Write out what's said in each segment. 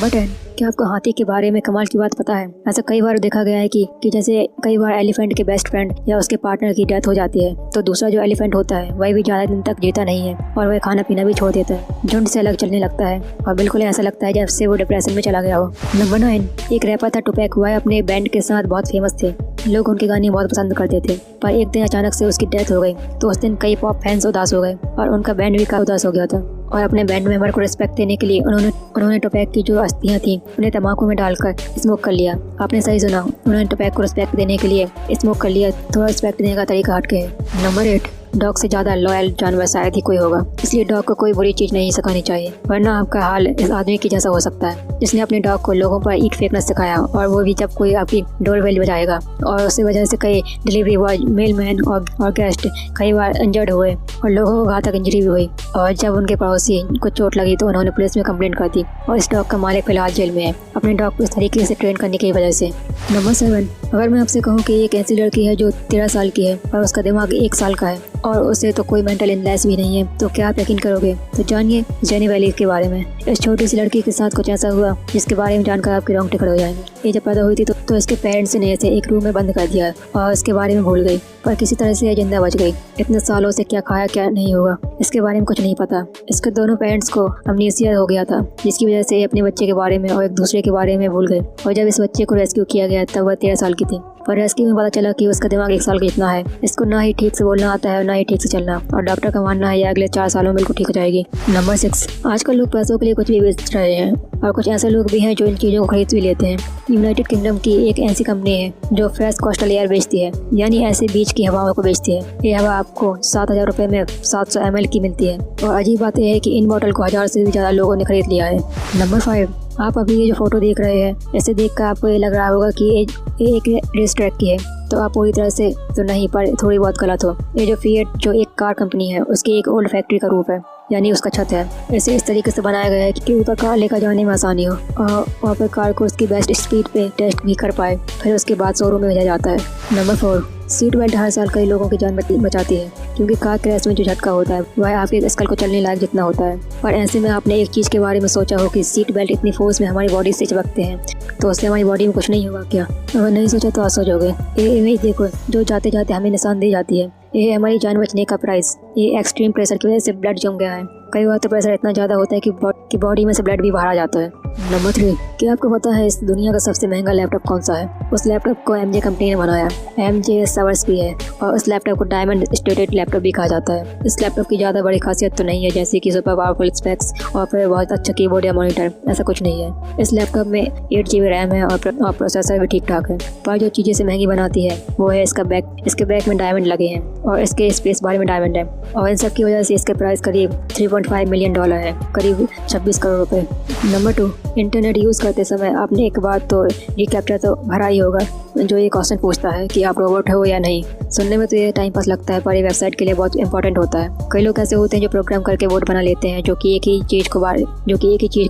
Number 10, क्या आपको हाथी के बारे में कमाल की बात पता है? ऐसा कई बार देखा गया है कि जैसे कई बार एलिफेंट के बेस्ट फ्रेंड या उसके पार्टनर की डेथ हो जाती है तो दूसरा जो एलिफेंट होता है वह भी ज़्यादा दिन तक जीता नहीं है और वह खाना पीना भी छोड़ देता है, झुंड से अलग चलने लगता है और बिल्कुल ऐसा लगता है जैसे वो डिप्रेशन में चला गया हो। नंबर 9, एक रैपर था टुपैक, वह अपने बैंड के साथ बहुत फेमस थे, लोग उनके गाने बहुत पसंद करते थे। पर एक दिन अचानक से उसकी डेथ हो गई तो उस दिन कई पॉप फैंस उदास हो गए और उनका बैंड भी काफी उदास हो गया था। और अपने बैंड मेंबर को रिस्पेक्ट देने के लिए उन्होंने टुपैक की जो अस्थियां थी उन्हें तंबाकू में डालकर स्मोक कर लिया। आपने सही सुना, उन्होंने टुपैक को रिस्पेक्ट देने के लिए स्मोक कर लिया। थोड़ा रिस्पेक्ट देने का तरीका हटके है। नंबर 8, डॉग से ज़्यादा लॉयल जानवर शायद ही कोई होगा, इसलिए डॉग को कोई बुरी चीज़ नहीं सिखानी चाहिए, वरना आपका हाल इस आदमी की जैसा हो सकता है जिसने अपने डॉग को लोगों पर ईट फेंकना सिखाया, और वो भी जब कोई आपकी डोरबेल बजाएगा। और उसकी वजह से कई डिलीवरी बॉय, मेलमैन और गेस्ट कई बार इंजर्ड हुए और लोगों को घातक इंजरी भी हुई। और जब उनके पड़ोसी को चोट लगी तो उन्होंने पुलिस में कंप्लेंट कर दी और इस डॉग का मालिक फिलहाल जेल में है, अपने डॉग को इस तरीके से ट्रेन करने की वजह से। नंबर 7, अगर मैं आपसे कहूँ कि एक ऐसी लड़की है जो 13 साल की है और उसका दिमाग 1 साल का है और उसे तो कोई मेंटल इलनेस भी नहीं है, तो क्या आप यकीन करोगे? तो जानिए जेनी वैली के बारे में। इस छोटी सी लड़की के साथ कुछ ऐसा हुआ जिसके बारे में जानकर आपके रोंगटे खड़े हो जाएंगे। ये जब पैदा हुई थी तो इसके पेरेंट्स ने इसे एक रूम में बंद कर दिया और इसके बारे में भूल गई, पर किसी तरह से ये जिंदा बच गई। इतने सालों से क्या खाया क्या नहीं होगा इसके बारे में कुछ नहीं पता। इसके दोनों पेरेंट्स को अमनीसिया हो गया था, जिसकी वजह से ये अपने बच्चे के बारे में और एक दूसरे के बारे में भूल गए। और जब इस बच्चे को रेस्क्यू किया गया तब वह 13 साल की थी, पर रेस्क्यू में पता चला कि उसका दिमाग 1 साल का जितना है। इसको ना ही ठीक से बोलना आता है ना ही ठीक से चलना, और डॉक्टर का मानना है ये अगले 4 सालों में बिल्कुल ठीक हो जाएगी। नंबर 6, आजकल लोग पैसों के लिए कुछ भी बेच रहे हैं और कुछ ऐसे लोग भी हैं जो इन चीज़ों को खरीद भी लेते हैं। यूनाइटेड किंगडम की एक ऐसी कंपनी है जो फ्रेश कोस्टल एयर बेचती है, यानी ऐसे बीच की हवाओं को बेचती है। ये हवा आपको 7,000 रुपये में 700 ml की मिलती है, और अजीब बात यह है कि इन बोतल को 1000 से भी ज़्यादा लोगों ने खरीद लिया है। नंबर 5, आप अभी ये जो फोटो देख रहे हैं इसे देखकर आपको ये लग रहा होगा कि ये एक रेस ट्रैक की है, तो आप पूरी तरह से तो नहीं पर थोड़ी बहुत गलत हो। ये जो फिएट जो एक कार कंपनी है उसकी एक ओल्ड फैक्ट्री का रूप है, यानी उसका छत है। इसे इस तरीके से बनाया गया है कि ऊपर कार लेकर जाने में आसानी हो और वहाँ पर कार को उसकी बेस्ट स्पीड पे टेस्ट भी कर पाए, फिर उसके बाद शोरूम में भेजा जाता है। नंबर 4, सीट बेल्ट हर साल कई लोगों की जान बचाती है, क्योंकि कार क्रैश में जो झटका होता है वह आपके स्कल को चलने लायक जितना होता है। और ऐसे में आपने एक चीज़ के बारे में सोचा हो कि सीट बेल्ट इतनी फोर्स में हमारी बॉडी से चिपकते हैं तो उससे हमारी बॉडी में कुछ नहीं होगा क्या? अगर नहीं सोचा तो आज सोचोगे। ये देखो जो जाते जाते हमें निशान दी जाती है, ये है हमारी जान बचने का प्राइस। ये एक्सट्रीम प्रेशर की वजह से ब्लड जम गया है। कई बार तो प्रेशर इतना ज़्यादा होता है कि बॉडी में से ब्लड भी बाहर आ जाता है। नंबर 3, क्या आपको पता है इस दुनिया का सबसे महंगा लैपटॉप कौन सा है? उस लैपटॉप को MJ कंपनी ने बनाया। MJ सर्वर्स भी है और उस लैपटॉप को डायमंड स्टेटेड लैपटॉप भी कहा जाता है। इस लैपटॉप की ज़्यादा बड़ी खासियत तो नहीं है जैसे कि सुपर पावरफुल स्पेक्स और फिर बहुत अच्छा कीबोर्ड या मॉनिटर, ऐसा कुछ नहीं है। इस लैपटॉप में 8 GB रैम है और प्रोसेसर भी ठीक ठाक है। पर जो चीज़ें इसे महंगी बनाती है वो है इसका बैक। इसके बैक में डायमंड लगे हैं और इसके स्पेस बार में डायमंड है, और इन सब की वजह से इसके प्राइस करीब $3.5 मिलियन है, करीब 26 करोड़ रुपए। नंबर 2, इंटरनेट यूज़ करते समय आपने एक बार तो रिकैप्चा तो भरा ही होगा जो ये क्वेश्चन पूछता है कि आप रोबोट हो या नहीं। सुनने में तो ये टाइम पास लगता है पर ये वेबसाइट के लिए बहुत इंपॉर्टेंट होता है। कई लोग ऐसे होते हैं जो प्रोग्राम करके वोट बना लेते हैं जो कि एक ही चीज़ को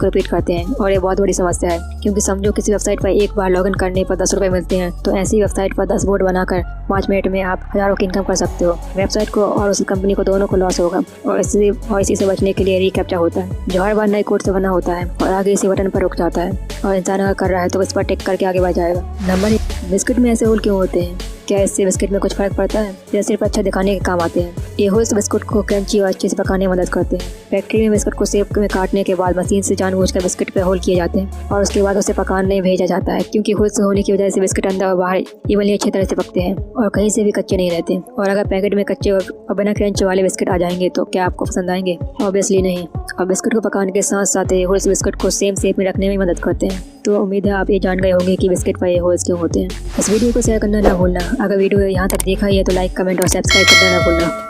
रिपीट करते हैं, और ये बहुत बड़ी समस्या है, क्योंकि समझो किसी वेबसाइट पर एक बार लॉगिन करने पर 10 रुपये मिलते हैं, तो ऐसी वेबसाइट पर 10 वोट बनाकर 5 मिनट में आप हज़ारों की इनकम कर सकते हो। वेबसाइट को और उस कंपनी को दोनों को लॉस होगा, और इसी से बचने के लिए रिकैप्चा होता है जो हर बार नए कोड से बना होता है और आगे इसी बटन पर रुक जाता है, और इंसान अगर कर रहा है तो इस पर टिक करके आगे बढ़ जाएगा। नंबर 1, बिस्किट में ऐसे होल क्यों होते हैं? क्या इससे बिस्किट में कुछ फ़र्क पड़ता है या सिर्फ अच्छा दिखाने के काम आते हैं? ये होल्स बिस्कुट को क्रंची और अच्छे से पकाने में मदद करते हैं। फैक्ट्री में बिस्कुट को शेप में काटने के बाद मशीन से जानबूझकर बिस्किट पे होल किए जाते हैं और उसके बाद उसे पकाने भेजा जाता है, क्योंकि होल्स होने की वजह से बिस्किट अंदर और बाहर इवनली अच्छी तरह से पकते हैं और कहीं से भी कच्चे नहीं रहते। और अगर पैकेट में कच्चे और बिना क्रंच वाले बिस्किट आ जाएंगे तो क्या आपको पसंद आएंगे? ऑब्वियसली नहीं। और बिस्कुट को पकाने के साथ साथ ये होल्स बिस्कुट को सेम शेप में रखने में मदद करते हैं। तो उम्मीद है आप ये जान गए होंगे कि बिस्किट पर ये होल्स क्यों होते हैं। इस वीडियो को शेयर करना ना भूलना। अगर वीडियो यहाँ तक देखा ही है तो लाइक, कमेंट और सब्सक्राइब करना ना भूलना।